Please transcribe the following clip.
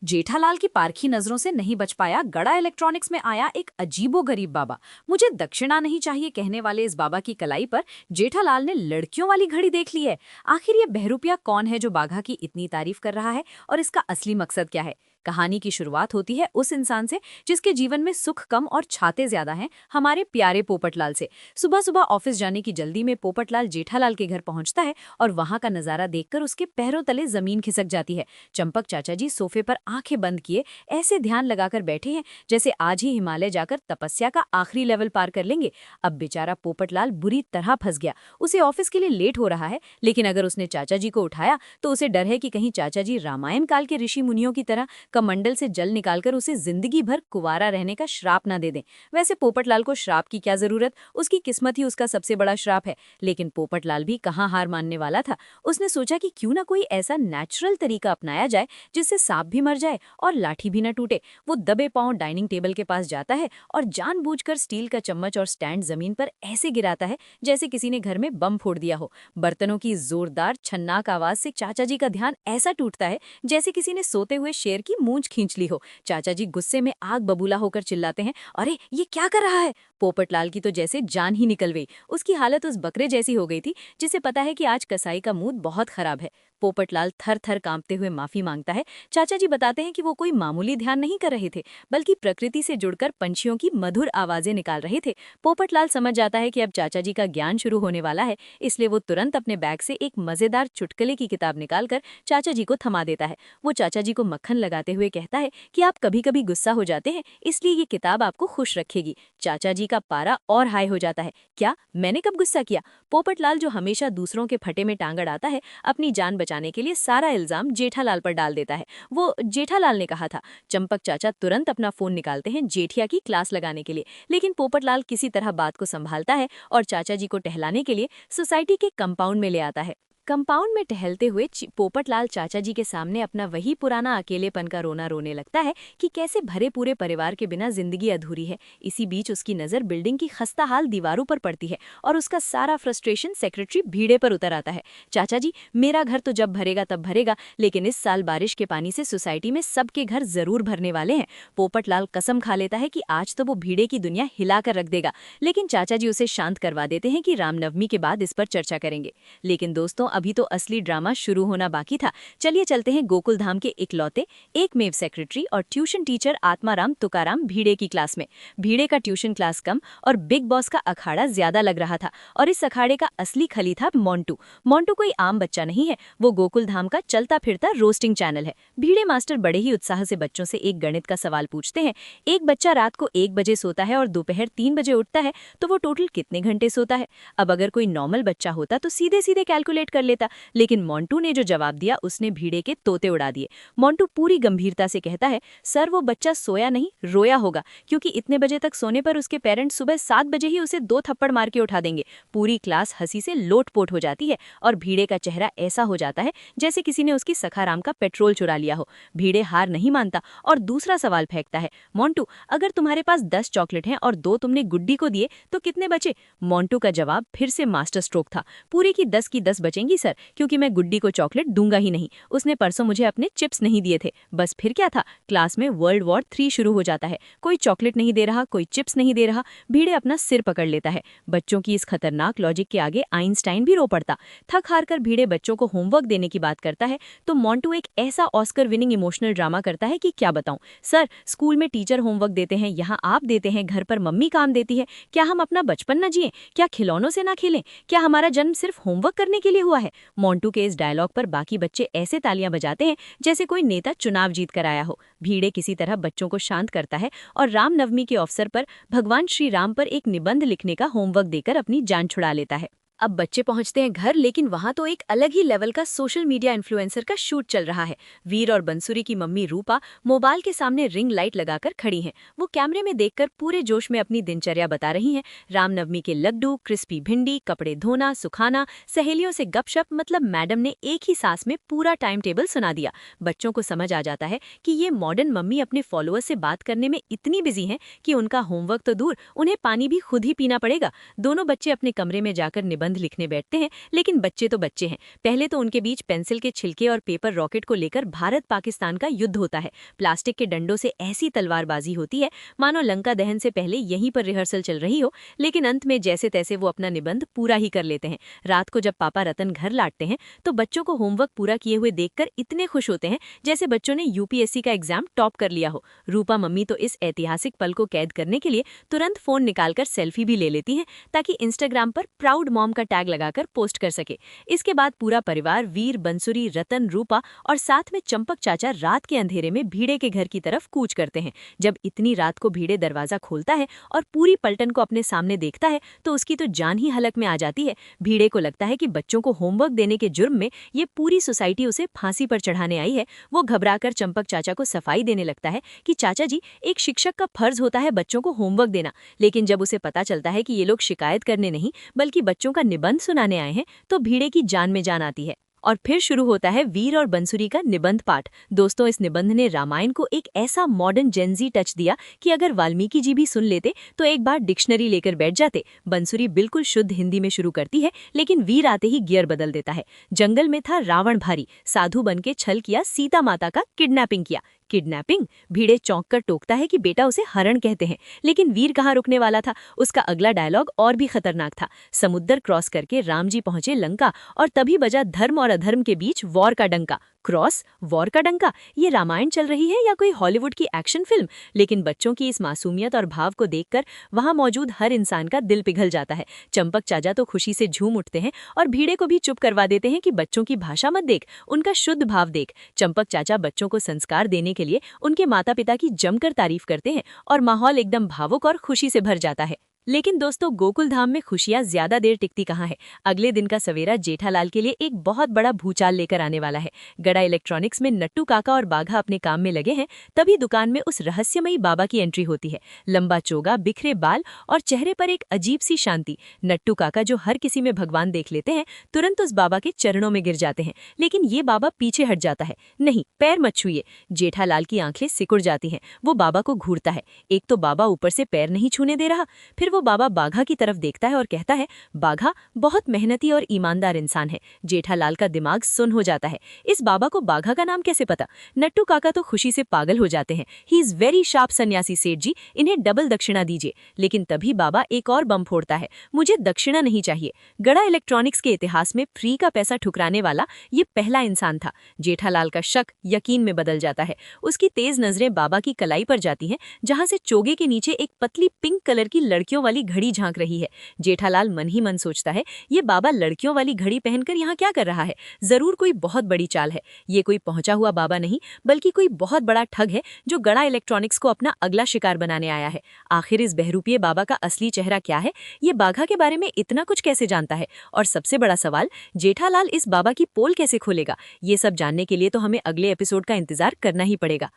जेठालाल की पारखी नजरों से नहीं बच पाया गड़ा इलेक्ट्रॉनिक्स में आया एक अजीबोगरीब बाबा। मुझे दक्षिणा नहीं चाहिए कहने वाले इस बाबा की कलाई पर जेठालाल ने लड़कियों वाली घड़ी देख ली है। आखिर ये बहरूपिया कौन है जो बाघा की इतनी तारीफ कर रहा है और इसका असली मकसद क्या है। कहानी की शुरुआत होती है उस इंसान से जिसके जीवन में सुख कम और छाते ज्यादा हैं, हमारे प्यारे पोपटलाल से। सुबह सुबह ऑफिस जाने की जल्दी में पोपटलाल जेठालाल के घर पहुंचता है और वहां का नजारा देखकर उसके पैरों तले जमीन खिसक जाती है। चंपक चाचा जी सोफे पर आंखें बंद किए ऐसे ध्यान लगाकर बैठे हैं जैसे आज ही हिमालय जाकर तपस्या का आखिरी लेवल पार कर लेंगे। अब बेचारा पोपटलाल बुरी तरह फंस गया। उसे ऑफिस के लिए लेट हो रहा है, लेकिन अगर उसने चाचा जी को उठाया तो उसे डर है कि कहीं चाचा जी रामायण काल के ऋषि मुनियों की तरह कमंडल से जल निकालकर उसे जिंदगी भर कुंवारा रहने का श्राप ना दे दें। वैसे पोपटलाल को श्राप की क्या जरूरत, उसकी किस्मत ही उसका सबसे बड़ा श्राप है। लेकिन पोपटलाल भी कहाँ हार मानने वाला था। उसने सोचा कि क्यों ना कोई ऐसा नेचुरल तरीका अपनाया जाए जिससे सांप भी मर जाए और लाठी भी न टूटे। वो दबे पांव डाइनिंग टेबल के पास जाता है और जानबूझकर स्टील का चम्मच और स्टैंड जमीन पर ऐसे गिराता है जैसे किसी ने घर में बम फोड़ दिया हो। बर्तनों की जोरदार छन्नाक आवाज से चाचा जी का ध्यान ऐसा टूटता है जैसे किसी ने सोते हुए शेर की मूंछ खींच ली हो। चाचा जी गुस्से में आग बबूला होकर चिल्लाते हैं, अरे ये क्या कर रहा है। पोपटलाल की तो जैसे जान ही निकल गई। उसकी हालत उस बकरे जैसी हो गई थी जिसे पता है कि आज कसाई का मूड बहुत खराब है। पोपटलाल थर थर कांपते हुए माफी मांगता है। चाचा जी बताते हैं कि वो कोई मामूली ध्यान नहीं कर रहे थे, बल्कि प्रकृति से जुड़कर पंछियों की मधुर आवाजें निकाल रहे थे। पोपटलाल समझ जाता है कि अब चाचा जी का ज्ञान शुरू होने वाला है, इसलिए वो तुरंत अपने बैग से एक मजेदार चुटकुले की किताब निकालकर चाचा जी को थमा देता है। वो चाचा जी को मक्खन लगाते हुए कहता है कि आप कभी कभी गुस्सा हो जाते हैं, इसलिए ये किताब आपको खुश रखेगी। चाचा जी का पारा और हाई हो जाता है। क्या मैंने कब गुस्सा किया। पोपटलाल जो हमेशा दूसरों के फटे में टांग अड़ाता है, अपनी जान बचाने के लिए सारा इल्जाम जेठालाल पर डाल देता है। वो जेठालाल ने कहा था। चंपक चाचा तुरंत अपना फोन निकालते हैं जेठिया की क्लास लगाने के लिए, लेकिन पोपटलाल किसी तरह बात को संभालता है और चाचा जी को टहलाने के लिए सोसाइटी के कंपाउंड में ले आता है। कंपाउंड में टहलते हुए पोपटलाल चाचा जी के सामने अपना वही पुराना अकेलेपन का रोना रोने लगता है कि कैसे भरे पूरे परिवार के बिना जिंदगी अधूरी है। इसी बीच उसकी नज़र बिल्डिंग की खस्ताहाल दीवारों पर पड़ती है और उसका सारा फ्रस्ट्रेशन सेक्रेटरी भीड़े पर उतर आता है। चाचा जी, मेरा घर तो जब भरेगा तब भरेगा, लेकिन इस साल बारिश के पानी से सोसाइटी में सबके घर जरूर भरने वाले हैं। पोपटलाल कसम खा लेता है कि आज तो वो भीड़े की दुनिया हिलाकर रख देगा, लेकिन चाचा जी उसे शांत करवा देते हैं कि रामनवमी के बाद इस पर चर्चा करेंगे। लेकिन दोस्तों, अभी तो असली ड्रामा शुरू होना बाकी था। चलिए चलते हैं गोकुल धाम के इकलौते एकमेव सेक्रेटरी और ट्यूशन टीचर आत्माराम तुकाराम भीड़े की क्लास में। भीड़े का ट्यूशन क्लास कम और बिग बॉस का अखाड़ा ज्यादा लग रहा था, और इस अखाड़े का असली खली था मोंटू। मोंटू कोई आम बच्चा नहीं है, वो गोकुल धाम का चलता फिरता रोस्टिंग चैनल है। भीड़े मास्टर बड़े ही उत्साह से बच्चों से एक गणित का सवाल पूछते हैं। एक बच्चा रात को 1 बजे सोता है और दोपहर 3 बजे उठता है, तो वो टोटल कितने घंटे सोता है। अब अगर कोई नॉर्मल बच्चा होता तो सीधे सीधे कैलकुलेट कर लेता, लेकिन मोंटू ने जो जवाब दिया उसने भीड़े के तोते उड़ा दिए। मोंटू पूरी गंभीरता से कहता है, सर वो बच्चा सोया नहीं रोया होगा, क्योंकि इतने बजे तक सोने पर उसके पेरेंट्स सुबह 7 बजे ही उसे 2 थप्पड़ मार के उठा देंगे। पूरी क्लास हंसी से लोटपोट हो जाती है और भीड़े का चेहरा ऐसा हो जाता है जैसे किसी ने उसकी सखाराम का पेट्रोल चुरा लिया हो। भीड़े हार नहीं मानता और दूसरा सवाल फेंकता है, मोंटू अगर तुम्हारे पास 10 चॉकलेट हैं और 2 तुमने गुड्डी को दिए तो कितने बचे। मोंटू का जवाब फिर से मास्टर स्ट्रोक था, पूरी की 10 बचेंगी सर, क्योंकि मैं गुड्डी को चॉकलेट दूंगा ही नहीं। उसने परसों मुझे अपने चिप्स नहीं दिए थे। बस फिर क्या था, क्लास में वर्ल्ड वॉर 3 शुरू हो जाता है। कोई चॉकलेट नहीं दे रहा, कोई चिप्स नहीं दे रहा। भीड़े अपना सिर पकड़ लेता है। बच्चों की इस खतरनाक लॉजिक के आगे आइंस्टाइन भी रो पड़ता। थक हार कर भीड़े बच्चों को होमवर्क देने की बात करता है तो मोंटू एक ऐसा ऑस्कर विनिंग इमोशनल ड्रामा करता है कि क्या बताऊं। सर, स्कूल में टीचर होमवर्क देते हैं, यहाँ आप देते हैं, घर पर मम्मी काम देती है। क्या हम अपना बचपन न जिए? क्या खिलौनों से ना खेलें? क्या हमारा जन्म सिर्फ होमवर्क करने के लिए हुआ है? मोंटू के इस डायलॉग पर बाकी बच्चे ऐसे तालियां बजाते हैं जैसे कोई नेता चुनाव जीत कर आया हो। भीड़े किसी तरह बच्चों को शांत करता है और रामनवमी के अवसर पर भगवान श्री राम पर एक निबंध लिखने का होमवर्क देकर अपनी जान छुड़ा लेता है। अब बच्चे पहुंचते हैं घर, लेकिन वहां तो एक अलग ही लेवल का सोशल मीडिया इन्फ्लुएंसर का शूट चल रहा है। वीर और बंसुरी की मम्मी रूपा मोबाइल के सामने रिंग लाइट लगाकर खड़ी हैं। वो कैमरे में देखकर पूरे जोश में अपनी दिनचर्या बता रही हैं। रामनवमी के लड्डू, क्रिस्पी भिंडी, कपड़े धोना, सुखाना, सहेलियों से गपशप, मतलब मैडम ने एक ही सांस में पूरा टाइम टेबल सुना दिया। बच्चों को समझ आ जाता है कि ये मॉडर्न मम्मी अपने फॉलोअर्स से बात करने में इतनी बिजी हैं कि उनका होमवर्क तो दूर, उन्हें पानी भी खुद ही पीना पड़ेगा। दोनों बच्चे अपने कमरे में जाकर निबंध निबंध लिखने बैठते हैं, लेकिन बच्चे तो बच्चे हैं। पहले तो उनके बीच पेंसिल के छिलके और पेपर रॉकेट को लेकर भारत पाकिस्तान का युद्ध होता है। प्लास्टिक के डंडों से ऐसी तलवारबाजी होती है मानो लंका दहन से पहले यहीं पर रिहर्सल चल रही हो, लेकिन अंत में जैसे तैसे वो अपना निबंध पूरा ही कर लेते हैं। रात को जब पापा रतन घर लौटते हैं तो बच्चों को होमवर्क पूरा किए हुए देखकर इतने खुश होते हैं जैसे बच्चों ने यूपीएससी का एग्जाम टॉप कर लिया हो। रूपा मम्मी तो इस ऐतिहासिक पल को कैद करने के लिए तुरंत फोन निकालकर सेल्फी भी ले लेती हैं ताकि इंस्टाग्राम पर प्राउड मॉम का टैग लगाकर पोस्ट कर सके। इसके बाद पूरा परिवार वीर, बंसुरी, रतन, रूपा और साथ में चंपक चाचा रात के अंधेरे में भीड़े के घर की तरफ कूच करते हैं। जब इतनी रात को भीड़े दरवाजा खोलता है और पूरी पलटन को अपने सामने देखता है तो उसकी तो जान ही हलक में आ जाती है। भीड़े को लगता है कि बच्चों को होमवर्क देने के जुर्म में ये पूरी सोसाइटी उसे फांसी पर चढ़ाने आई है। वो घबराकर चंपक चाचा को सफाई देने लगता है कि चाचा जी, एक शिक्षक का फर्ज होता है बच्चों को होमवर्क देना। लेकिन जब उसे पता चलता है कि ये लोग शिकायत करने नहीं बल्कि बच्चों का निबंध सुनाने आए हैं तो भीड़े की जान में जान आती है। और फिर शुरू होता है वीर और बंसुरी का निबंध पाठ। दोस्तों, इस निबंध ने रामायण को एक ऐसा मॉडर्न जेनजी टच दिया कि अगर वाल्मीकि जी भी सुन लेते तो एक बार डिक्शनरी लेकर बैठ जाते। बंसुरी बिल्कुल शुद्ध हिंदी में शुरू करती है, लेकिन वीर आते ही गियर बदल देता है। जंगल में था रावण भारी, साधु बनके छल किया, सीता माता का किडनैपिंग किया। किडनैपिंग? भीड़े चौंक कर टोकता है कि बेटा उसे हरण कहते हैं। लेकिन वीर कहाँ रुकने वाला था। उसका अगला डायलॉग और भी खतरनाक था। समुद्र क्रॉस करके राम जी पहुंचे लंका और तभी बजा धर्म और अधर्म के बीच वॉर का डंका। क्रॉस वॉर का डंका? ये रामायण चल रही है या कोई हॉलीवुड की एक्शन फिल्म? लेकिन बच्चों की इस मासूमियत और भाव को देखकर वहां मौजूद हर इंसान का दिल पिघल जाता है। चंपक चाचा तो खुशी से झूम उठते हैं और भीड़े को भी चुप करवा देते हैं कि बच्चों की भाषा मत देख, उनका शुद्ध भाव देख। चंपक चाचा बच्चों को संस्कार देने के लिए उनके माता पिता की जमकर तारीफ करते हैं और माहौल एकदम भावुक और खुशी से भर जाता है। लेकिन दोस्तों, गोकुल धाम में खुशियां ज्यादा देर टिकती कहाँ है। अगले दिन का सवेरा जेठालाल के लिए एक बहुत बड़ा भूचाल लेकर आने वाला है। गड़ा इलेक्ट्रॉनिक्स में नट्टू काका और बाघा अपने काम में लगे हैं, तभी दुकान में उस रहस्यमयी बाबा की एंट्री होती है। लंबा चोगा, बिखरे बाल और चेहरे पर एक अजीब सी शांति। नट्टू काका, जो हर किसी में भगवान देख लेते हैं, तुरंत उस बाबा के चरणों में गिर जाते हैं। लेकिन ये बाबा पीछे हट जाता है। नहीं, पैर मत छूइए। जेठालाल की आंखें सिकुड़ जाती हैं। वो बाबा को घूरता है। एक तो बाबा ऊपर से पैर नहीं छूने दे रहा, फिर वो बाबा बाघा की तरफ देखता है और कहता है, बाघा बहुत मेहनती और ईमानदार इंसान है। जेठालाल का दिमाग सुन्न हो जाता है। इस बाबा को बाघा का नाम कैसे पता? नट्टू काका तो खुशी से पागल हो जाते हैं। ही इज वेरी शार्प सन्यासी सेठ जी, इन्हें डबल दक्षिणा दीजिए। लेकिन तभी बाबा एक और बम फोड़ता है। मुझे दक्षिणा नहीं चाहिए। गड़ा इलेक्ट्रॉनिक्स के इतिहास में फ्री का पैसा ठुकराने वाला ये पहला इंसान था। जेठालाल का शक यकीन में बदल जाता है। उसकी तेज नजरें बाबा की कलाई पर जाती हैं, जहां से चोगे के नीचे एक पतली पिंक कलर की लड़कियों वाली घड़ी झांक रही है। जेठालाल मन ही मन सोचता है, ये बाबा लड़कियों वाली घड़ी पहनकर यहाँ क्या कर रहा है? जरूर कोई बहुत बड़ी चाल है। ये कोई पहुंचा हुआ बाबा नहीं, बल्कि कोई बहुत बड़ा ठग है जो गड़ा इलेक्ट्रॉनिक्स को अपना अगला शिकार बनाने आया है। आखिर इस बहरूपीय बाबा का असली चेहरा क्या है? ये बाघा के बारे में इतना कुछ कैसे जानता है? और सबसे बड़ा सवाल, जेठालाल इस बाबा की पोल कैसे खोलेगा? ये सब जानने के लिए तो हमें अगले एपिसोड का इंतजार करना ही पड़ेगा।